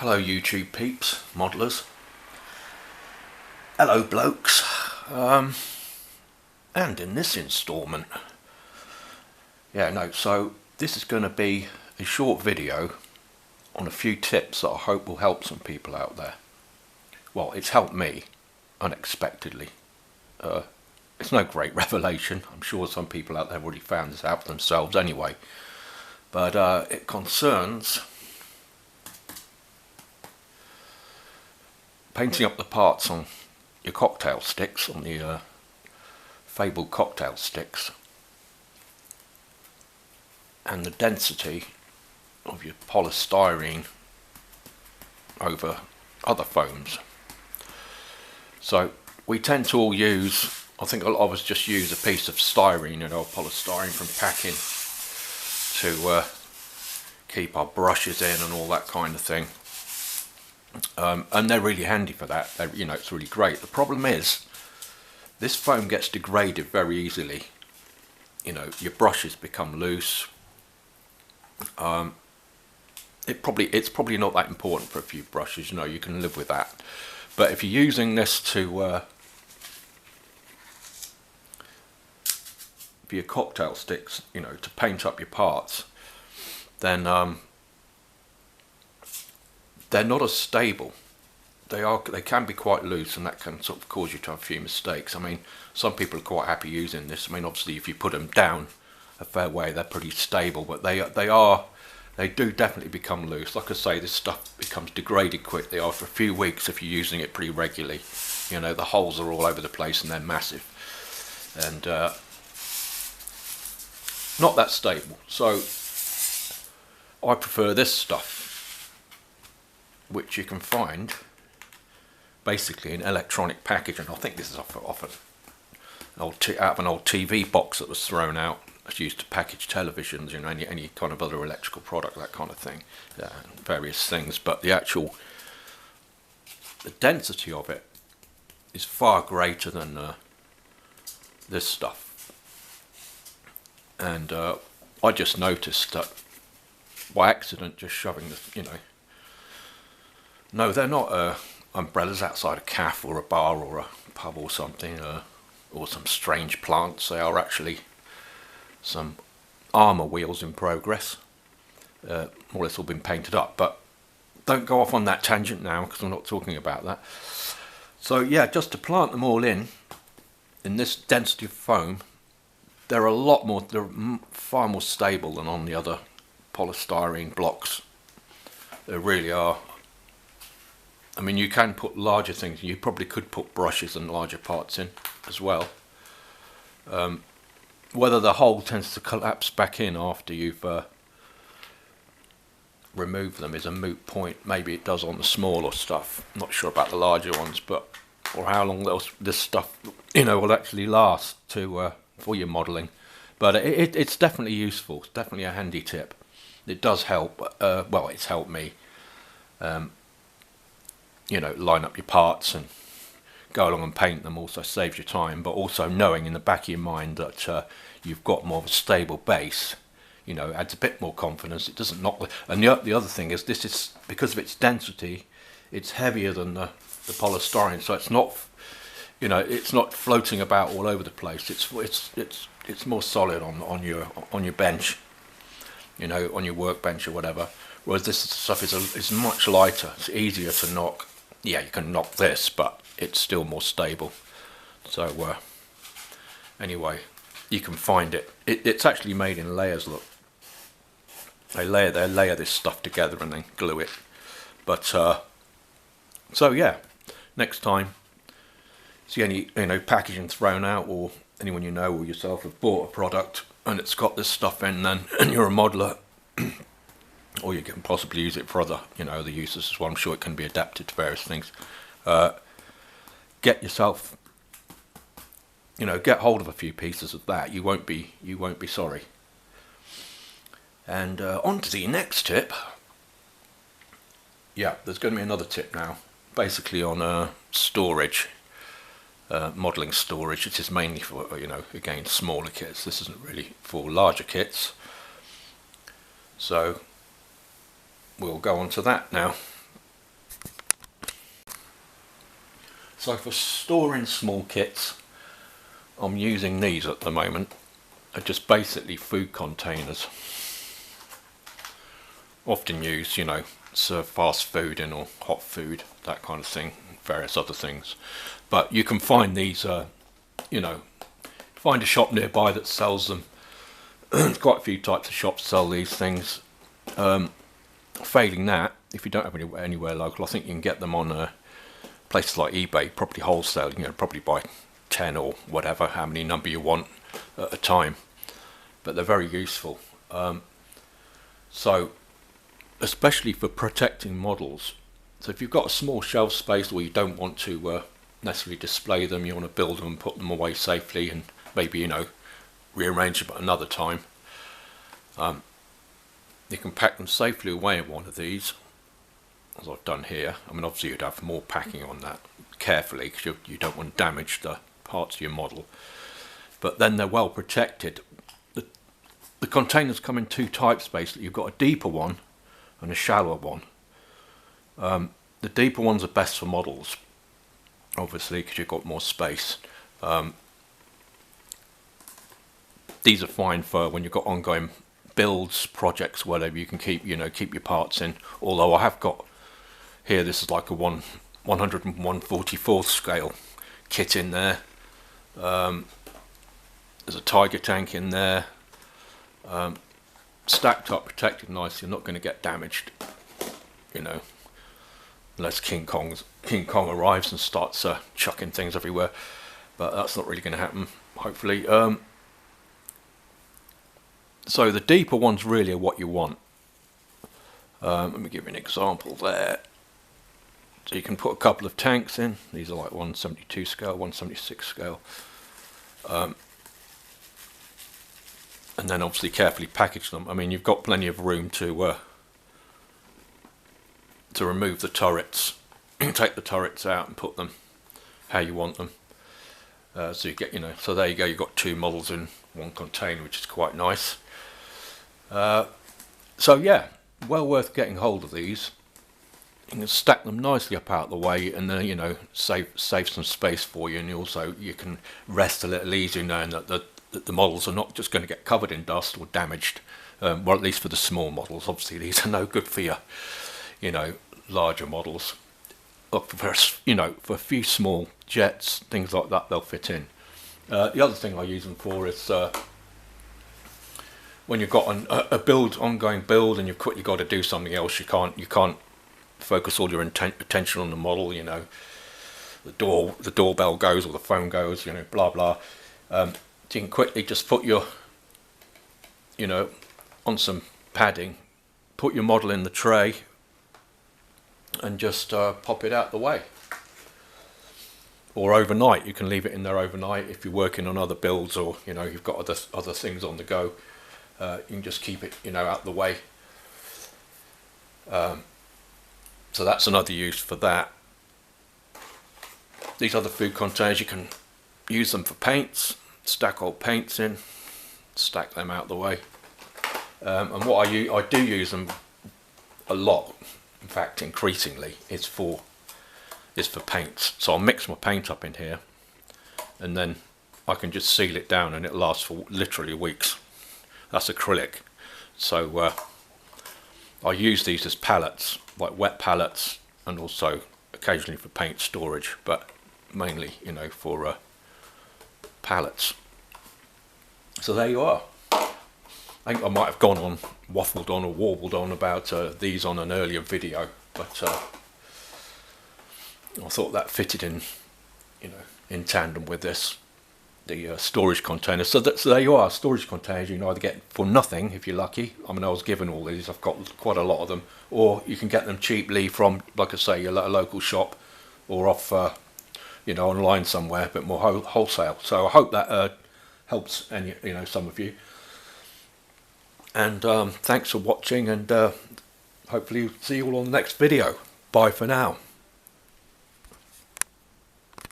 Hello YouTube peeps, modelers. Hello blokes. And in this instalment, so this is going to be a short video on a few tips that I hope will help some people out there. Well, it's helped me unexpectedly. It's no great revelation. I'm sure some people out there have already found this out for themselves anyway. But it concerns painting up the parts on your cocktail sticks, on the fabled cocktail sticks, and the density of your polystyrene over other foams. So we tend to all use, I think a lot of us just use a piece of styrene, polystyrene from packing to keep our brushes in and all that kind of thing. And they're really handy for that. It's really great. The problem is, this foam gets degraded very easily. Your brushes become loose. It's probably not that important for a few brushes. You can live with that. But if you're using this for your cocktail sticks, to paint up your parts, then they're not as stable. They can be quite loose, and that can sort of cause you to have a few mistakes. I mean, some people are quite happy using this. I mean, obviously, if you put them down a fair way, they're pretty stable, but they do definitely become loose. Like I say, this stuff becomes degraded quickly after a few weeks if you're using it pretty regularly. The holes are all over the place and they're massive, and not that stable. So I prefer this stuff, which you can find basically in electronic packaging. I think this is off out of an old TV box that was thrown out. It's used to package televisions, any kind of other electrical product, that kind of thing, various things. But the density of it is far greater than this stuff. And I just noticed that by accident, just shoving the, no, they're not umbrellas outside a cafe or a bar or a pub or something, or some strange plants. They are actually some armour wheels in progress. More or less all been painted up, but don't go off on that tangent now because I'm not talking about that. So yeah, just to plant them all in this density of foam, they're far more stable than on the other polystyrene blocks. They really are. I mean, you can put larger things. You probably could put brushes and larger parts in as well. Whether the hole tends to collapse back in after you've removed them is a moot point. Maybe it does on the smaller stuff. I'm not sure about the larger ones, or how long this stuff will actually last for your modelling. But it's definitely useful. It's definitely a handy tip. It does help. Well, it's helped me. Line up your parts and go along and paint them also saves you time, but also knowing in the back of your mind that you've got more of a stable base, adds a bit more confidence. It doesn't knock and the other thing is, this is, because of its density, it's heavier than the polystyrene, so it's not floating about all over the place. It's more solid on your bench, on your workbench or whatever, whereas this stuff is much lighter. It's easier to knock. Yeah, you can knock this, but it's still more stable. So anyway, you can find it. It's actually made in layers. Look, they layer this stuff together and then glue it. But so yeah, next time see any packaging thrown out, or anyone or yourself have bought a product and it's got this stuff in, then and you're a modeler, or you can possibly use it for other other uses as well. I'm sure it can be adapted to various things. Get yourself, get hold of a few pieces of that. You won't be sorry. And on to the next tip. Yeah, there's going to be another tip now, basically on storage, modelling storage. It is mainly for again, smaller kits. This isn't really for larger kits. So we'll go on to that now. So for storing small kits, I'm using these at the moment. They're just basically food containers. Often used, you know, serve fast food in or hot food, that kind of thing, various other things. But you can find these, you know, find a shop nearby that sells them. Quite a few types of shops sell these things. Failing that, if you don't have anywhere local, I think you can get them on places like eBay, probably wholesale. You know, probably buy 10 or whatever, how many number you want at a time. But they're very useful. So, especially for protecting models. So if you've got a small shelf space where you don't want to necessarily display them, you want to build them and put them away safely, and maybe, you know, rearrange them at another time. You can pack them safely away in one of these, as I've done here. I mean, obviously you'd have more packing on that carefully, because you don't want to damage the parts of your model. But then they're well protected. The containers come in two types basically. You've got a deeper one and a shallower one. The deeper ones are best for models, obviously, because you've got more space. These are fine for when you've got ongoing builds, projects, whatever. You can keep, you know, keep your parts in. Although I have got here, this is like a 144th scale kit in there. There's a Tiger tank in there, stacked up, protected nicely. You're not going to get damaged, you know, unless King Kong arrives and starts chucking things everywhere. But that's not really going to happen, hopefully. So the deeper ones really are what you want. Let me give you an example there. So you can put a couple of tanks in. These are like 172 scale, 176 scale. And then obviously carefully package them. I mean, you've got plenty of room to remove the turrets. Take the turrets out and put them how you want them. So you get, you know, so there you go, you've got two models in one container, which is quite nice. So yeah, well worth getting hold of these. You can stack them nicely up out of the way, and then, you know, save some space for you, and you can rest a little easier knowing that the models are not just going to get covered in dust or damaged. Well, at least for the small models. Obviously these are no good for your, you know, larger models. For, you know, for a few small jets, things like that, they'll fit in. The other thing I use them for is when you've got a ongoing build, and you've quickly got to do something else. You can't focus all your attention on the model. You know, the doorbell goes or the phone goes. You know, blah blah. So you can quickly just put your, you know, on some padding, put your model in the tray, and just pop it out the way. Or overnight, you can leave it in there overnight if you're working on other builds, or, you know, you've got other things on the go. You can just keep it, you know, out the way. So that's another use for that. These other food containers, you can use them for paints. Stack old paints in, stack them out the way. And what I do use them a lot, in fact increasingly, is for paints. So I'll mix my paint up in here, and then I can just seal it down, and it lasts for literally weeks. That's acrylic, so I use these as pallets, like wet pallets, and also occasionally for paint storage, but mainly, you know, for pallets. So there you are. I think I might have waffled on or warbled on about these on an earlier video, but I thought that fitted in, you know, in tandem with this, the storage container. So there you are, storage containers. You can either get for nothing if you're lucky. I mean, I was given all these. I've got quite a lot of them, or you can get them cheaply from, like I say, a local shop, or off, you know, online somewhere, a bit more wholesale. So I hope that helps some of you. And thanks for watching, and hopefully see you all on the next video. Bye for now.